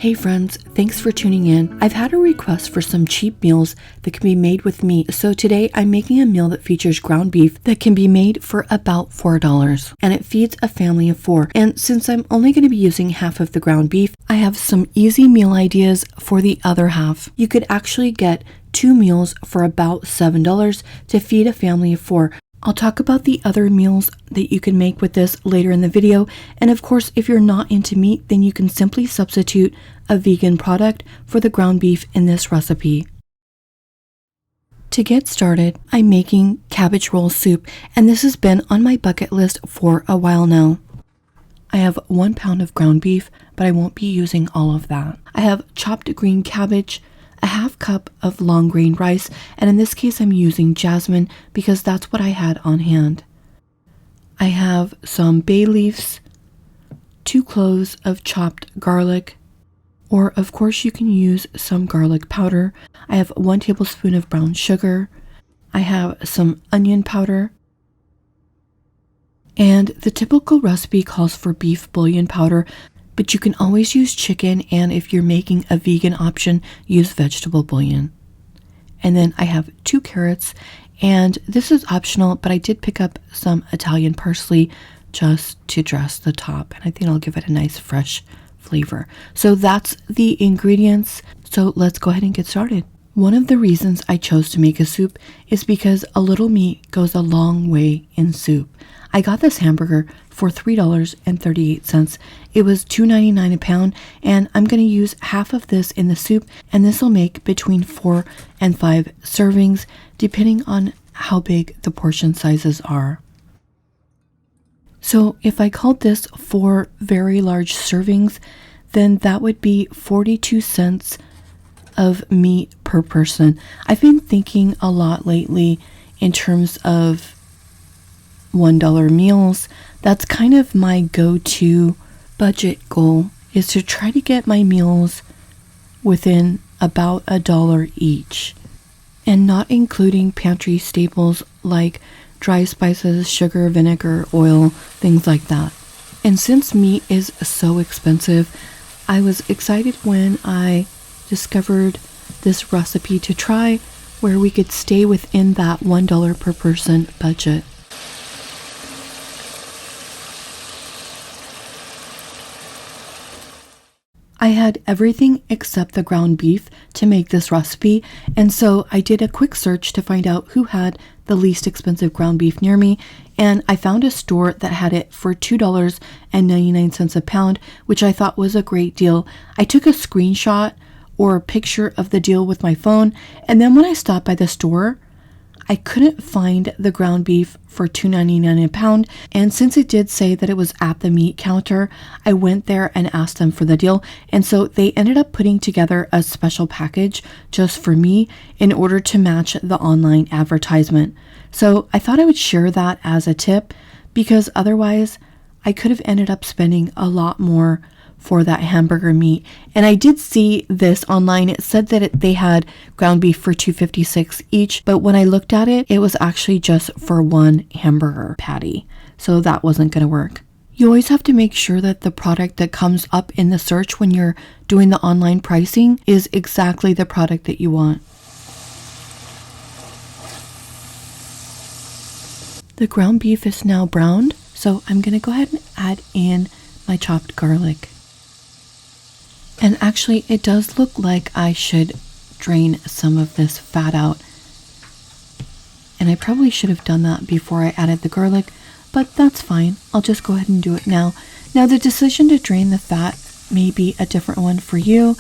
Hey friends, thanks for tuning in. I've had a request for some cheap meals that can be made with meat, so today I'm making a meal that features ground beef that can be made for about $4, and it feeds a family of 4. And since I'm only going to be using half of the ground beef, I have some easy meal ideas for the other half. You could actually get 2 meals for about $7 to feed a family of 4. I'll talk about the other meals that you can make with this later in the video, and of course if you're not into meat, then you can simply substitute a vegan product for the ground beef in this recipe. To get started, I'm making cabbage roll soup, and this has been on my bucket list for a while now. I have 1 pound of ground beef, but I won't be using all of that. I have chopped green cabbage, a half cup of long grain rice, and in this case I'm using jasmine because that's what I had on hand. I have some bay leaves, 2 cloves of chopped garlic, or of course you can use some garlic powder. I have 1 tablespoon of brown sugar. I have some onion powder. And the typical recipe calls for beef bouillon powder, but you can always use chicken, and if you're making a vegan option, use vegetable bouillon. And then I have 2 carrots, and this is optional, but I did pick up some Italian parsley just to dress the top, and I think I'll give it a nice fresh flavor. So that's the ingredients, so let's go ahead and get started. One of the reasons I chose to make a soup is because a little meat goes a long way in soup. I got this hamburger for $3.38. It was $2.99 a pound, and I'm going to use half of this in the soup, and this will make between 4 and 5 servings, depending on how big the portion sizes are. So if I called this 4 very large servings, then that would be 42 cents of meat per person. I've been thinking a lot lately in terms of $1 meals. That's kind of my go-to budget goal, is to try to get my meals within about $1 each, and not including pantry staples like dry spices, sugar, vinegar, oil, things like that. And since meat is so expensive, I was excited when I discovered this recipe to try where we could stay within that $1 per person budget. I had everything except the ground beef to make this recipe, and so I did a quick search to find out who had the least expensive ground beef near me, and I found a store that had it for $2.99 a pound, which I thought was a great deal. I took a screenshot or a picture of the deal with my phone, and then when I stopped by the store, I couldn't find the ground beef for $2.99 a pound, and since it did say that it was at the meat counter, I went there and asked them for the deal, and so they ended up putting together a special package just for me in order to match the online advertisement. So I thought I would share that as a tip, because otherwise I could have ended up spending a lot more for that hamburger meat. And I did see this online. It said that they had ground beef for $2.56 each, but when I looked at it, it was actually just for 1 hamburger patty, so that wasn't going to work. You always have to make sure that the product that comes up in the search when you're doing the online pricing is exactly the product that you want. The ground beef is now browned, so I'm going to go ahead and add in my chopped garlic. And actually, it does look like I should drain some of this fat out. And I probably should have done that before I added the garlic, but that's fine. I'll just go ahead and do it now. Now, the decision to drain the fat may be a different one for you,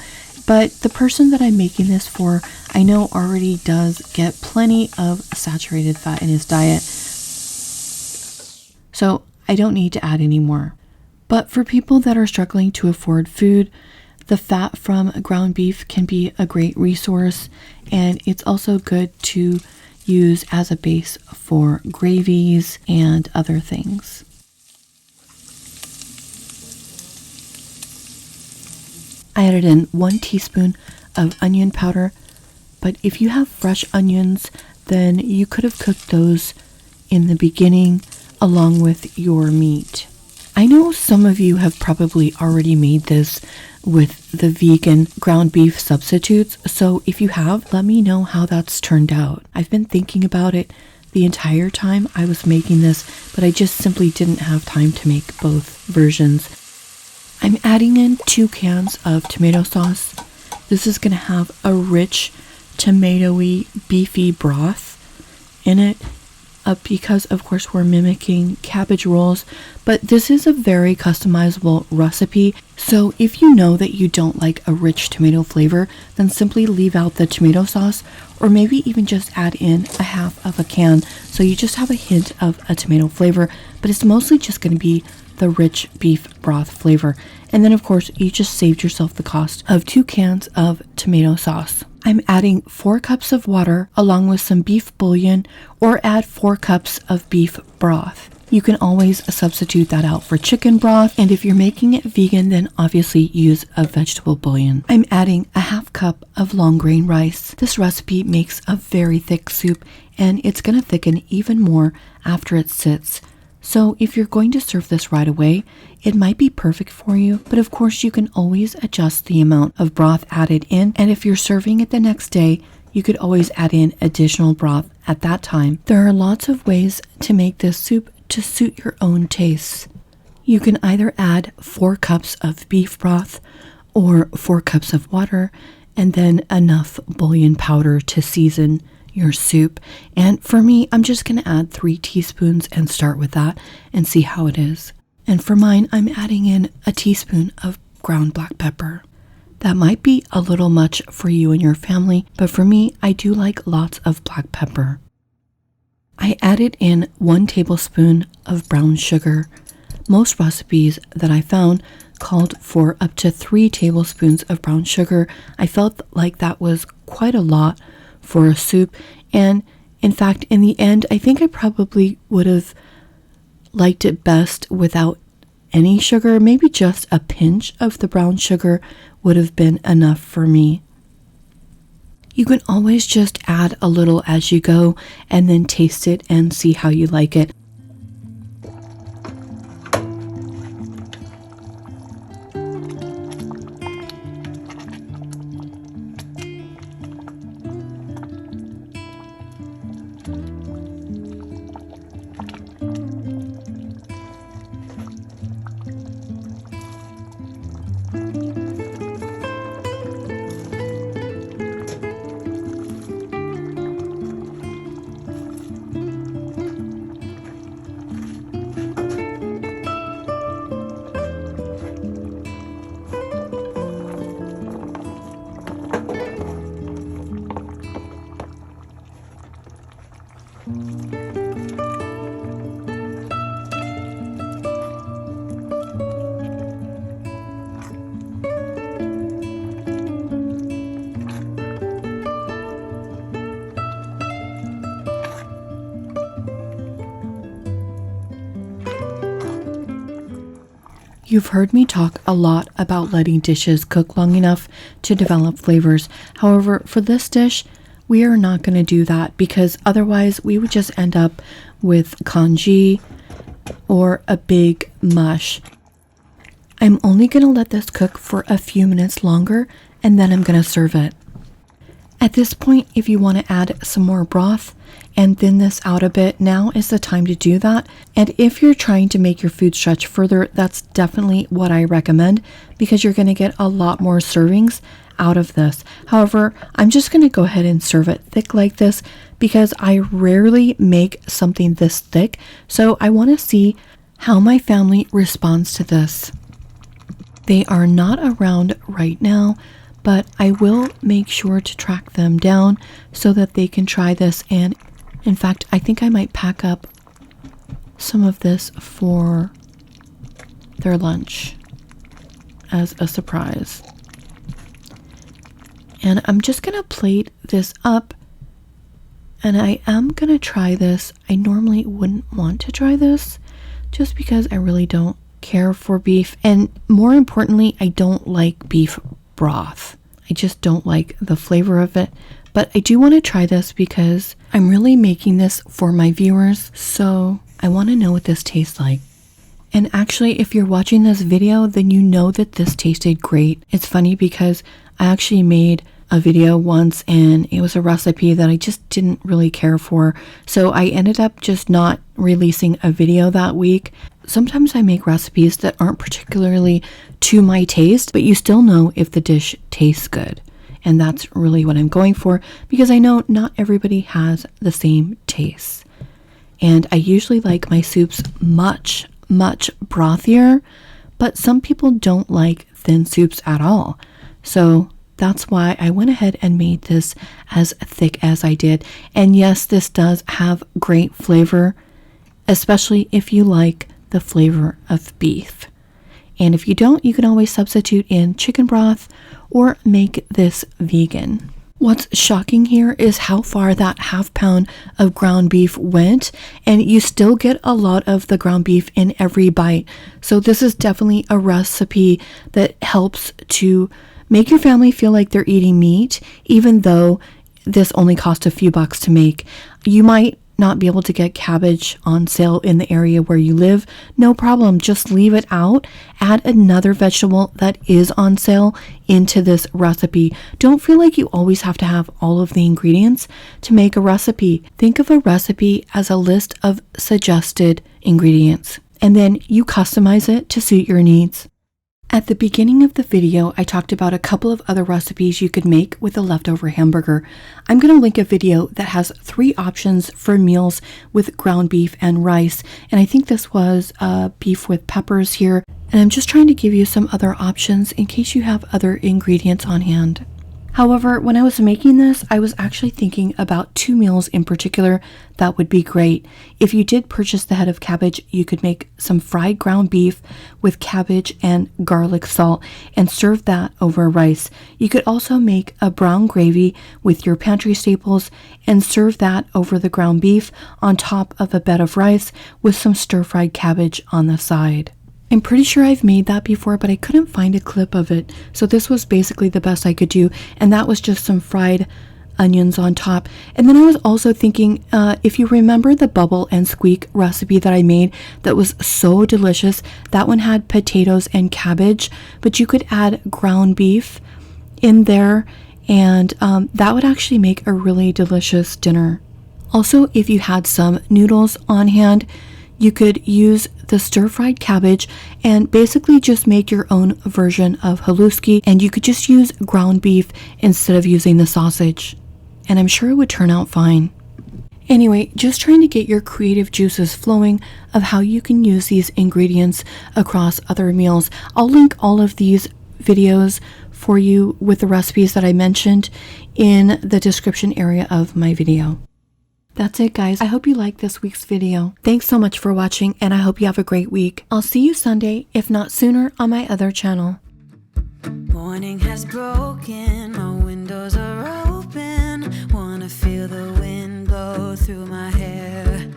but the person that I'm making this for, I know already does get plenty of saturated fat in his diet. So I don't need to add any more. But for people that are struggling to afford food, the fat from ground beef can be a great resource, and it's also good to use as a base for gravies and other things. I added in 1 teaspoon of onion powder, but if you have fresh onions, then you could have cooked those in the beginning along with your meat. I know some of you have probably already made this with the vegan ground beef substitutes, so if you have, let me know how that's turned out. I've been thinking about it the entire time I was making this, but I just simply didn't have time to make both versions. I'm adding in 2 cans of tomato sauce. This is going to have a rich, tomatoey, beefy broth in it, because of course we're mimicking cabbage rolls, but this is a very customizable recipe. So if you know that you don't like a rich tomato flavor, then simply leave out the tomato sauce, or maybe even just add in a half of a can so you just have a hint of a tomato flavor, but it's mostly just going to be the rich beef broth flavor. And then of course you just saved yourself the cost of 2 cans of tomato sauce. I'm adding 4 cups of water along with some beef bouillon, or add 4 cups of beef broth. You can always substitute that out for chicken broth, and if you're making it vegan, then obviously use a vegetable bouillon. I'm adding a half cup of long grain rice. This recipe makes a very thick soup, and it's going to thicken even more after it sits. So if you're going to serve this right away, it might be perfect for you, but of course you can always adjust the amount of broth added in, and if you're serving it the next day, you could always add in additional broth at that time. There are lots of ways to make this soup to suit your own tastes. You can either add 4 cups of beef broth or 4 cups of water, and then enough bouillon powder to season your soup. And for me, I'm just going to add 3 teaspoons and start with that and see how it is. And for mine, I'm adding in a teaspoon of ground black pepper. That might be a little much for you and your family, but for me, I do like lots of black pepper. I added in 1 tablespoon of brown sugar. Most recipes that I found called for up to 3 tablespoons of brown sugar. I felt like that was quite a lot for a soup, and in fact, in the end, I think I probably would have liked it best without any sugar. Maybe just a pinch of the brown sugar would have been enough for me. You can always just add a little as you go and then taste it and see how you like it. You've heard me talk a lot about letting dishes cook long enough to develop flavors. However, for this dish, we are not going to do that because otherwise we would just end up with congee or a big mush. I'm only going to let this cook for a few minutes longer and then I'm going to serve it. At this point, if you want to add some more broth and thin this out a bit, now is the time to do that. And if you're trying to make your food stretch further, that's definitely what I recommend because you're going to get a lot more servings out of this. However, I'm just going to go ahead and serve it thick like this because I rarely make something this thick. So I want to see how my family responds to this. They are not around right now, but I will make sure to track them down so that they can try this. And in fact, I think I might pack up some of this for their lunch as a surprise. And I'm just going to plate this up. And I am going to try this. I normally wouldn't want to try this just because I really don't care for beef. And more importantly, I don't like beef broth. I just don't like the flavor of it. But I do want to try this because I'm really making this for my viewers. So I want to know what this tastes like. And actually, if you're watching this video, then you know that this tasted great. It's funny because I actually made a video once and it was a recipe that I just didn't really care for. So I ended up just not releasing a video that week. Sometimes I make recipes that aren't particularly to my taste, but you still know if the dish tastes good. And that's really what I'm going for because I know not everybody has the same taste. And I usually like my soups much brothier, but some people don't like thin soups at all. So that's why I went ahead and made this as thick as I did. And yes, this does have great flavor, especially if you like the flavor of beef. And if you don't, you can always substitute in chicken broth or make this vegan. What's shocking here is how far that half pound of ground beef went, and you still get a lot of the ground beef in every bite. So this is definitely a recipe that helps to make your family feel like they're eating meat, even though this only cost a few bucks to make. You might not be able to get cabbage on sale in the area where you live. No problem, just leave it out. Add another vegetable that is on sale into this recipe. Don't feel like you always have to have all of the ingredients to make a recipe. Think of a recipe as a list of suggested ingredients, and then you customize it to suit your needs. At the beginning of the video, I talked about a couple of other recipes you could make with a leftover hamburger. I'm going to link a video that has 3 options for meals with ground beef and rice. And I think this was beef with peppers here. And I'm just trying to give you some other options in case you have other ingredients on hand. However, when I was making this, I was actually thinking about 2 meals in particular that would be great. If you did purchase the head of cabbage, you could make some fried ground beef with cabbage and garlic salt and serve that over rice. You could also make a brown gravy with your pantry staples and serve that over the ground beef on top of a bed of rice with some stir-fried cabbage on the side. I'm pretty sure I've made that before, but I couldn't find a clip of it. So this was basically the best I could do. And that was just some fried onions on top. And then I was also thinking, if you remember the bubble and squeak recipe that I made that was so delicious, that one had potatoes and cabbage, but you could add ground beef in there. And that would actually make a really delicious dinner. Also, if you had some noodles on hand, you could use the stir-fried cabbage and basically just make your own version of haluski, and you could just use ground beef instead of using the sausage. And I'm sure it would turn out fine. Anyway, just trying to get your creative juices flowing of how you can use these ingredients across other meals. I'll link all of these videos for you with the recipes that I mentioned in the description area of my video. That's it, guys. I hope you liked this week's video. Thanks so much for watching, and I hope you have a great week. I'll see you Sunday, if not sooner, on my other channel. Morning has broken, my windows are open. Wanna feel the wind blow through my hair.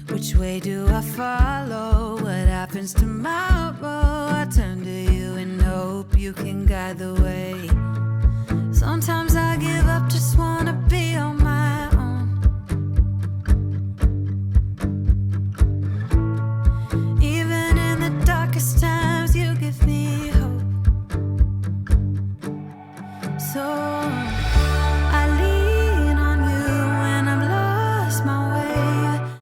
Which way do I follow? What happens tomorrow? I turn to you and hope you can guide the way. Sometimes I give up, just wanna be on